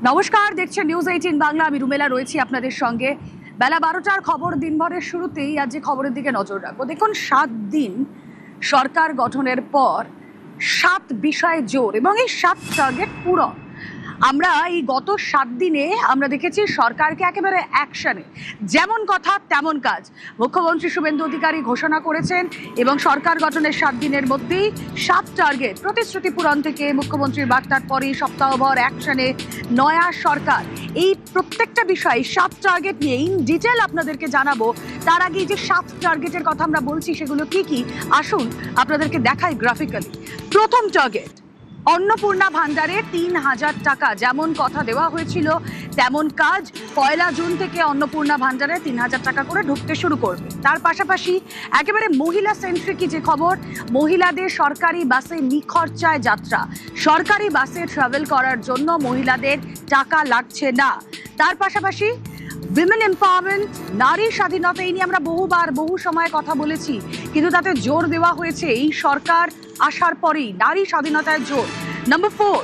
নমস্কার, দেখছেন নিউজ 18 বাংলা। আমি রুমেলা রয়েছি আপনাদের সঙ্গে। বেলা 12টার খবর, দিনভরের শুরুতেই আজ যে খবরের দিকে নজর রাখবো। দেখুন, 7 দিন সরকার গঠনের পর 7 বিষয়ে জোর এবং এই 7 টার্গেট পূরণ। আমরা এই গত 7 দিনে আমরা দেখেছি সরকারকে একেবারে অ্যাকশনে, যেমন কথা তেমন কাজ। মুখ্যমন্ত্রী শুভেন্দু অধিকারী ঘোষণা করেছেন এবং সরকার গঠনের 7 দিনের মধ্যেই 7 টার্গেট প্রতিশ্রুতি পূরণ থেকে মুখ্যমন্ত্রীর বার্তার পরই সপ্তাহভর অ্যাকশনে নয়া সরকার। এই প্রত্যেকটা বিষয় 7 টার্গেট নিয়ে ইন ডিটেল আপনাদেরকে জানাবো। তার আগে যে 7 টার্গেটের কথা আমরা বলছি সেগুলো কি কি, আসুন আপনাদেরকে দেখাই গ্রাফিক্যালি। প্রথম টার্গেট, অন্নপূর্ণা ভান্ডারে ৩,০০০ টাকা। যেমন কথা দেওয়া হয়েছিল তেমন কাজ। 1 জুন থেকে অন্নপূর্ণা ভান্ডারে ৩,০০০ টাকা করে ঢুকতে শুরু করবে। তার পাশাপাশি একেবারে মহিলা সেন্ট্রিকই যে খবর, মহিলাদের সরকারি বাসে নিখরচায় যাত্রা। সরকারি বাসে ট্রাভেল করার জন্য মহিলাদের টাকা লাগছে না। তার পাশাপাশি উইমেন এম্পাওয়ারমেন্ট, নারী স্বাধীনতা, এই নিয়ে আমরা বহুবার বহু সময় কথা বলেছি, কিন্তু তাতে জোর দেওয়া হয়েছে এই সরকার আসার পরেই নারী স্বাধীনতায় জোর। নাম্বার 4,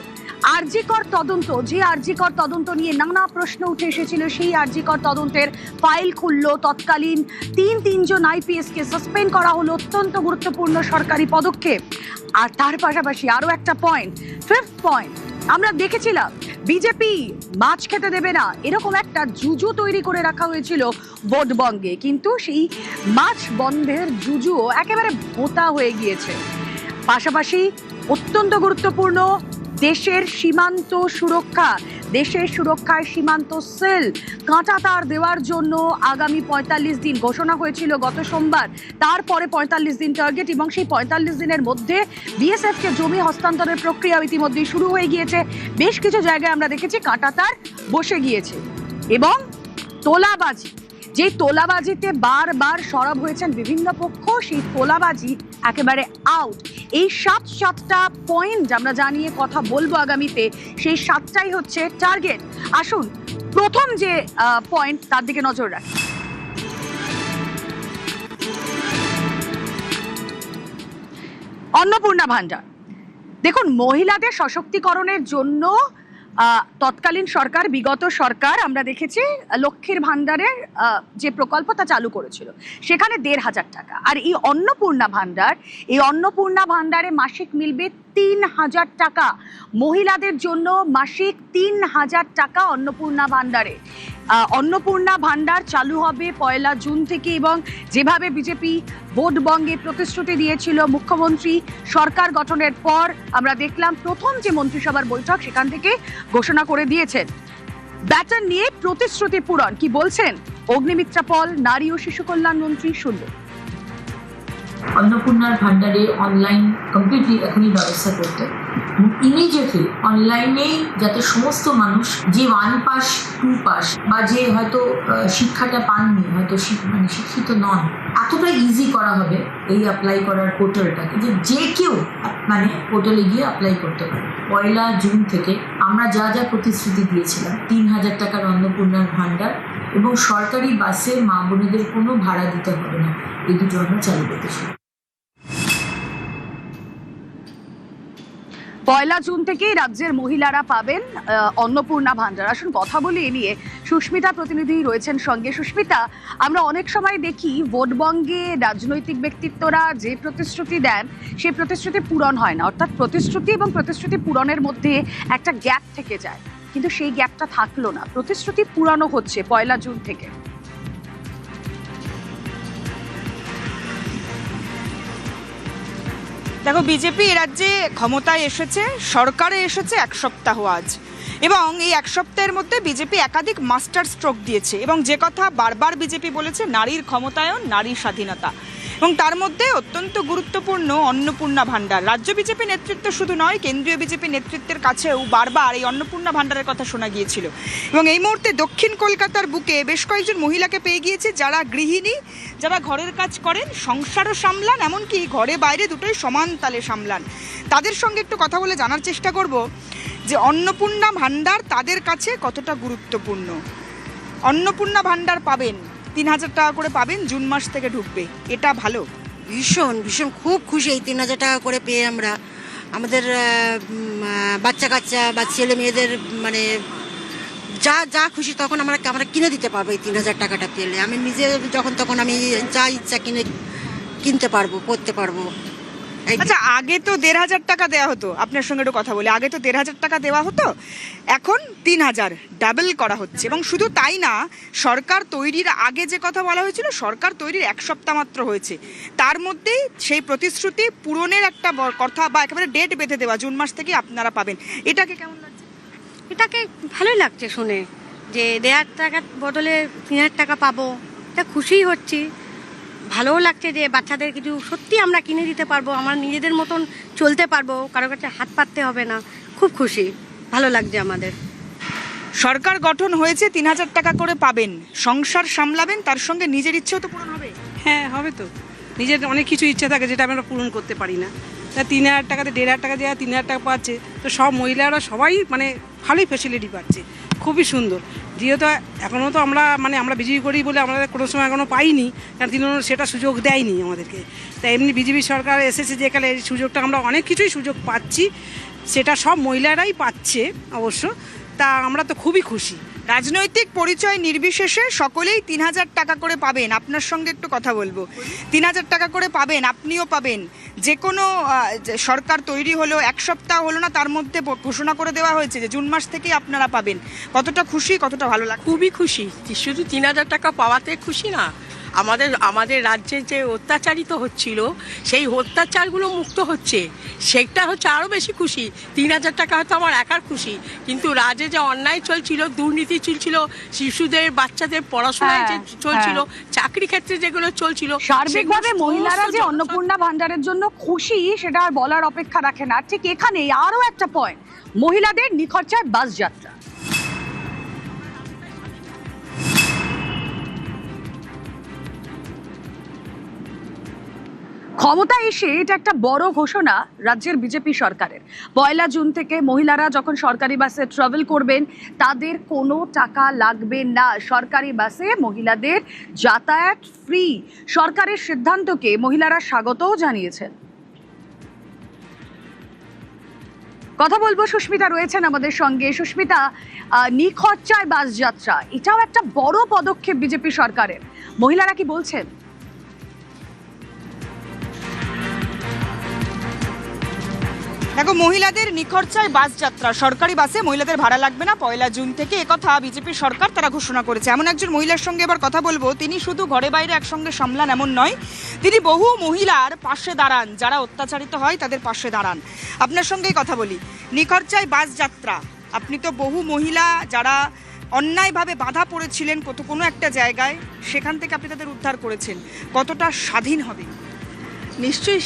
আরজিকর তদন্ত। যে আরজিকর তদন্ত নিয়ে নানা প্রশ্ন উঠে এসেছিল, সেই আরজিকর তদন্তের ফাইল খুলল। তৎকালীন তিনজন আইপিএসকে সাসপেন্ড করা হলো, অত্যন্ত গুরুত্বপূর্ণ সরকারি পদক্ষেপ। আর তার পাশাপাশি আরো একটা পয়েন্ট, 5th পয়েন্ট, আমরা দেখেছিলাম বিজেপি মাছ খেতে দেবে না, এরকম একটা জুজু তৈরি করে রাখা হয়েছিল ভোটবঙ্গে, কিন্তু সেই মাছ বন্ধের জুজুও একেবারে ভোঁতা হয়ে গিয়েছে। পাশাপাশি অত্যন্ত গুরুত্বপূর্ণ দেশের সীমান্ত সুরক্ষা। দেশের সুরক্ষায় সীমান্ত সেল কাঁটাতার দেওয়ার জন্য আগামী 45 দিন ঘোষণা হয়েছিল গত সোমবার। তারপরে 45 দিন টার্গেট এবং সেই 45 দিনের মধ্যে বিএসএফকে জমি হস্তান্তরের প্রক্রিয়া ইতিমধ্যেই শুরু হয়ে গিয়েছে। বেশ কিছু জায়গায় আমরা দেখেছি কাঁটাতার বসে গিয়েছে। এবং তোলাবাজি, যে তোলাবাজিতে বারবার সরব হয়েছেন বিভিন্ন পক্ষ, সেই তোলাবাজি একেবারে আউট। এই 7টা পয়েন্ট আমরা জানিয়ে কথা বলবো আগামীতে, সেই 7টাই হচ্ছে টার্গেট। আসুন প্রথম যে পয়েন্ট তার দিকে নজর রাখি। অন্নপূর্ণা ভান্ডার। দেখুন, মহিলাদের সশক্তিকরণের জন্য তৎকালীন সরকার, বিগত সরকার আমরা দেখেছি লক্ষ্মীর ভান্ডারের যে প্রকল্প তা চালু করেছিল, সেখানে 1,৫০০ টাকা। আর এই অন্নপূর্ণা ভান্ডার, এই অন্নপূর্ণা ভান্ডারে মাসিক মিলবে 3,০০০ টাকা। মহিলাদের জন্য মাসিক 3,০০০ টাকা অন্নপূর্ণা ভান্ডারে। অন্নপূর্ণা ভান্ডার চালু হবে 1 জুন থেকে। এবং যেভাবে বিজেপি ভোটবঙ্গে প্রতিশ্রুতি দিয়েছিল, মুখ্যমন্ত্রী সরকার গঠনের পর আমরা দেখলাম প্রথম যে মন্ত্রিসভার বৈঠক, সেখান থেকে ঘোষণা করে দিয়েছেন ব্যাটন নিয়ে প্রতিশ্রুতি পূরণ। কি বলছেন অগ্নিমিত্রা পল, নারী ও শিশু কল্যাণ মন্ত্রী, শুনলেন। অন্নপূর্ণার ভান্ডারে অনলাইন কমপ্লিটলি এখনই ব্যবস্থা করতে, ইমিডিয়েটলি অনলাইনেই যাতে সমস্ত মানুষ, যে 1 পাস 2 পাস বা যে হয়তো শিক্ষাটা পাননি, হয়তো শিক্ষিত নন, এতটা ইজি করা হবে এই অ্যাপ্লাই করার পোর্টালটাকে, যে কেউ পোর্টালে গিয়ে অ্যাপ্লাই করতে পারে। 1 জুন থেকে আমরা যা যা প্রতিশ্রুতি দিয়েছিলাম, 3,০০০ টাকার অন্নপূর্ণার ভান্ডার এবং সরকারি বাসে মা বোনেদের কোনো ভাড়া দিতে হবে না, এই দুটো আমরা চালু করতেছি। 1 জুন থেকেই রাজ্যের মহিলারা পাবেন অন্নপূর্ণা ভান্ডার। আসুন কথা বলি এ নিয়ে, সুস্মিতা প্রতিনিধি রয়েছেন সঙ্গে। সুস্মিতা, আমরা অনেক সময় দেখি ভোটবঙ্গে রাজনৈতিক ব্যক্তিত্বরা যে প্রতিশ্রুতি দেন, সেই প্রতিশ্রুতি পূরণ হয় না, অর্থাৎ প্রতিশ্রুতি এবং প্রতিশ্রুতি পূরণের মধ্যে একটা গ্যাপ থেকে যায়, কিন্তু সেই গ্যাপটা থাকলো না, প্রতিশ্রুতি পূরণও হচ্ছে 1 জুন থেকে। দেখো, বিজেপি এ রাজ্যে ক্ষমতায় এসেছে, সরকারে এসেছে 1 সপ্তাহ আজ, এবং এই 1 সপ্তাহের মধ্যে বিজেপি একাধিক মাস্টার স্ট্রোক দিয়েছে। এবং যে কথা বারবার বিজেপি বলেছে, নারীর ক্ষমতায়ন, নারী স্বাধীনতা, এবং তার মধ্যে অত্যন্ত গুরুত্বপূর্ণ অন্নপূর্ণা ভান্ডার। রাজ্য বিজেপি নেতৃত্ব শুধু নয়, কেন্দ্রীয় বিজেপি নেতৃত্বের কাছেও বারবার এই অন্নপূর্ণা ভান্ডারের কথা শোনা গিয়েছিল। এবং এই মুহূর্তে দক্ষিণ কলকাতার বুকে বেশ কয়েকজন মহিলাকে পেয়ে গিয়েছে, যারা গৃহিণী, যারা ঘরের কাজ করেন, সংসারও সামলান, এমনকি ঘরে বাইরে দুটোই সমান তালে সামলান। তাদের সঙ্গে একটু কথা বলে জানার চেষ্টা করব যে অন্নপূর্ণা ভান্ডার তাদের কাছে কতটা গুরুত্বপূর্ণ। অন্নপূর্ণা ভান্ডার পাবেন, 3,০০০ টাকা করে পাবেন, জুন মাস থেকে ঢুকবে, এটা ভালো। ভীষণ ভীষণ খুব খুশি এই 3,০০০ টাকা করে পেয়ে। আমরা আমাদের বাচ্চা কাচ্চা বা ছেলে মেয়েদের যা যা খুশি তখন আমরা কিনে দিতে পারবো। এই 3,000 টাকাটা পেলে আমি নিজে যখন তখন আমি যা ইচ্ছা কিনতে পারবো, পড়তে পারবো। আচ্ছা, আগে তো 1,500 টাকা দেওয়া হতো, আপনার সঙ্গে একটু কথা বলি। আগে তো 1,500 টাকা দেওয়া হতো, এখন 3,000, ডাবল করা হচ্ছে। এবং শুধু তাই না, সরকার তৈরির আগে যে কথা বলা হয়েছিল, সরকার তৈরির 1 সপ্তাহ মাত্র হয়েছে, তার মধ্যেই সেই প্রতিশ্রুতি পূরণের একটা কথা বা একেবারে ডেট বেঁধে দেওয়া, জুন মাস থেকে আপনারা পাবেন। এটাকে কেমন লাগছে? এটাকে ভালোই লাগছে শুনে, যে 1,500 টাকার বদলে 3,000 টাকা পাবো, এটা খুশিই হচ্ছি। ভালোও লাগছে যে বাচ্চাদের কিছু সত্যি আমরা কিনে দিতে পারবো, আমরা নিজেদের মতন চলতে পারবো, কারো কাছে হাত পাততে হবে না। খুব খুশি, ভালো লাগছে আমাদের। সরকার গঠন হয়েছে, 3,000 টাকা করে পাবেন, সংসার সামলাবেন, তার সঙ্গে নিজের ইচ্ছেও তো পূরণ হবে। হ্যাঁ, হবে তো। নিজের অনেক কিছু ইচ্ছা থাকে যেটা আমরা পূরণ করতে পারি না। তা 3,000 টাকাতে 1,500 টাকা দেওয়া, 3,000 টাকা পাচ্ছে, তো সব মহিলারা সবাই ভালোই ফ্যাসিলিটি পাচ্ছে, খুবই সুন্দর। যেহেতু এখনও তো আমরা বিজেপি করি বলে আমরা কোনো সময় এখনও পাইনি, কারণ তৃণমূল সেটা সুযোগ দেয়নি আমাদেরকে। তাই এমনি বিজেপি সরকার এসেছে যেখানে এই সুযোগটা আমরা অনেক কিছুই সুযোগ পাচ্ছি, সেটা সব মহিলারাই পাচ্ছে অবশ্য। তা আমরা তো খুবই খুশি। রাজনৈতিক পরিচয় নির্বিশেষে সকলেই 3,000 টাকা করে পাবেন। আপনার সঙ্গে একটু কথা বলবো। 3,000 টাকা করে পাবেন, আপনিও পাবেন। যে কোনো সরকার তৈরি হলো, 1 সপ্তাহ হলো না, তার মধ্যে ঘোষণা করে দেওয়া হয়েছে যে জুন মাস থেকেই আপনারা পাবেন। কতটা খুশি, কতটা ভালো লাগে? খুবই খুশি। শুধু 3,000 টাকা পাওয়াতে খুশি না, আমাদের রাজ্যে যে অত্যাচারিত হচ্ছিল সেই অত্যাচারগুলো মুক্ত হচ্ছে, সেটা হচ্ছে আরও বেশি খুশি। 3,000 টাকা হয়তো আমার একার খুশি, কিন্তু রাজ্যে যে অন্যায় চলছিল, দুর্নীতি চলছিল, শিশুদের বাচ্চাদের পড়াশোনায় যে চলছিল, চাকরি ক্ষেত্রে যেগুলো চলছিল, সার্বিকভাবে মহিলারা যে অন্নপূর্ণা ভান্ডারের জন্য খুশি, সেটা আর বলার অপেক্ষা রাখে না। ঠিক এখানেই আরো একটা পয়েন্ট, মহিলাদের নিখরচায় বাস যাত্রা। ক্ষমতা এসে এটা একটা বড় ঘোষণা রাজ্যের বিজেপি সরকারের। 1 জুন থেকে মহিলারা যখন সরকারি বাসে ট্রাভেল করবেন, তাদের কোনো টাকা লাগবে না। সরকারি বাসে মহিলাদের যাতায়াত ফ্রি। সরকারের সিদ্ধান্তকে মহিলারা স্বাগতও জানিয়েছেন। কথা বলবো, সুস্মিতা রয়েছেন আমাদের সঙ্গে। সুস্মিতা, নিখরচায় বাস যাত্রা, এটাও একটা বড় পদক্ষেপ বিজেপি সরকারের, মহিলারা কি বলছেন? দেখো, মহিলাদের নিখরচায় বাস যাত্রা, সরকারি বাসে মহিলাদের ভাড়া লাগবে না 1 জুন থেকে, একথা বিজেপি সরকার তারা ঘোষণা করেছে। এমন একজন মহিলার সঙ্গে এবার কথা বলবো, তিনি শুধু ঘরে বাইরে একসঙ্গে সামলান এমন নয়, তিনি বহু মহিলার পাশে দাঁড়ান, যারা অত্যাচারিত হয় তাদের পাশে দাঁড়ান। আপনার সঙ্গেই কথা বলি। নিখরচায় বাস যাত্রা, আপনি তো বহু মহিলা যারা অন্যায়ভাবে বাধা পড়েছিলেন কোনো একটা জায়গায়, সেখান থেকে আপনি তাদের উদ্ধার করেছেন, কতটা স্বাধীন হবে? নিশ্চয়ই